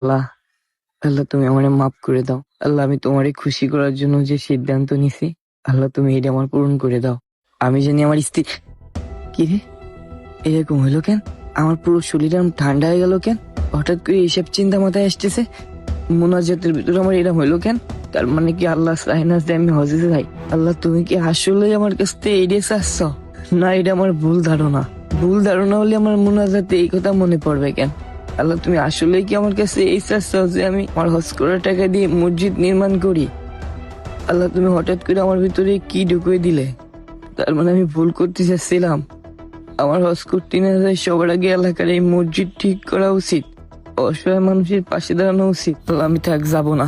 আল্লাহ, আল্লাহ তুমি আমারে মাফ করে দাও। আল্লাহ, আমি তোমারে খুশি করার জন্য যে সিদ্ধান্ত নিছি, আল্লাহ তুমি এটা আমার পূরণ করে দাও। আমি জানি আমার স্ত্রী। কি রে, এরকম হইলো কেন? আমার পুরো শরীর ঠান্ডা হয়ে গেল কেন? হঠাৎ করে এইসব চিন্তা মাথায় আসতেছে। মোনাজাতের ভিতরে আমার এরকম হইলো কেন? তার মানে কি আল্লাহ চায় না যে আমি হজে যাই? আল্লাহ, তুমি কি আসলে আমার কাছ থেকে এড়িয়ে চাচ্ছ? না, এটা আমার ভুল ধারণা। ভুল ধারণা হলে আমার মোনাজাতে এই কথা মনে পড়বে কেন? আল্লাহ, তুমি আসলে কি আমার কাছে এই চাচ্ছ যে আমি আমার হজ করার টাকা দিয়ে মসজিদ নির্মাণ করি? আল্লাহ, তুমি হঠাৎ করে আমার ভিতরে কি ঢুকিয়ে দিলে? তার মানে আমি ভুল করতে চাচ্ছিলাম। আমার হজ করতে না যাই সবার আগে এলাকার এই মসজিদ ঠিক করা উচিত, অসহায় মানুষের পাশে দাঁড়ানো উচিত। আল্লাহ, আমি থাক যাবো না।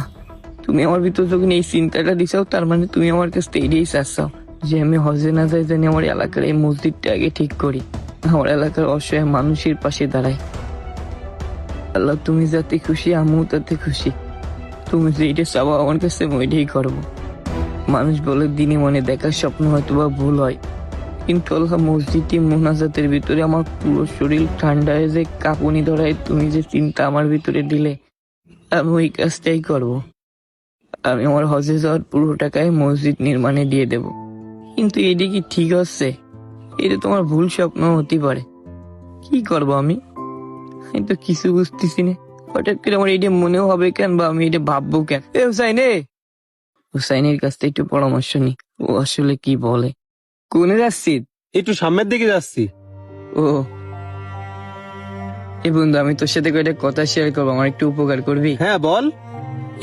তুমি আমার ভিতর যখন এই চিন্তাটা দিছাও, তার মানে তুমি আমার কাছ থেকে এটাই চাচ্ছাও যে আমি হজে না যাই, জানি আমার এলাকার এই মসজিদটা আগে ঠিক করি, আমার এলাকার অসহায় মানুষের পাশে দাঁড়াই। আল্লাহ, তুমি যাতে খুশি আমিও তাতে খুশি। তুমি যে এটা চাও আমার কাছে, আমি ওইটাই করবো। মানুষ বলে দিনে মনে দেখার স্বপ্ন হয়তো বা ভুল হয়, কিন্তু আল্লাহ, মসজিদে মোনাজাতের ভিতরে আমার পুরো শরীর ঠান্ডায় যে কাঁপুনি ধরায় তুমি যে চিন্তা আমার ভিতরে দিলে, আমি ওই কাজটাই করব। আমি আমার হজে যাওয়ার পুরো টাকায় মসজিদ নির্মাণে দিয়ে দেব। কিন্তু এটি কি ঠিক হচ্ছে? এটা তোমার ভুল স্বপ্ন হতে পারে। কি করব আমি তো কিছু বুঝতেছি না। হঠাৎ করে আমার এটা মনেও হবে কেন, বা আমি এটা ভাববো কেন? এ হুসাইনে, হুসাইনের কাছ থেকে একটু পরামর্শ নি, ও আসলে কি বলে। কোনে যাচ্ছি? একটু সামনের দিকে যাচ্ছি। ও, এ বন্ধু, আমি তোর সাথে কয়েকটা কথা শেয়ার করবো, আমার একটু উপকার করবি? হ্যাঁ বল।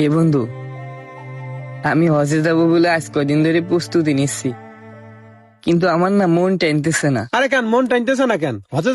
এ বন্ধু, আমি হজে যাবো বলে আজ কদিন ধরে প্রস্তুতি নিচ্ছি, কিন্তু আমার না মন টানতেছে না। আরে কেন মন টানতেছে না কেন? হজে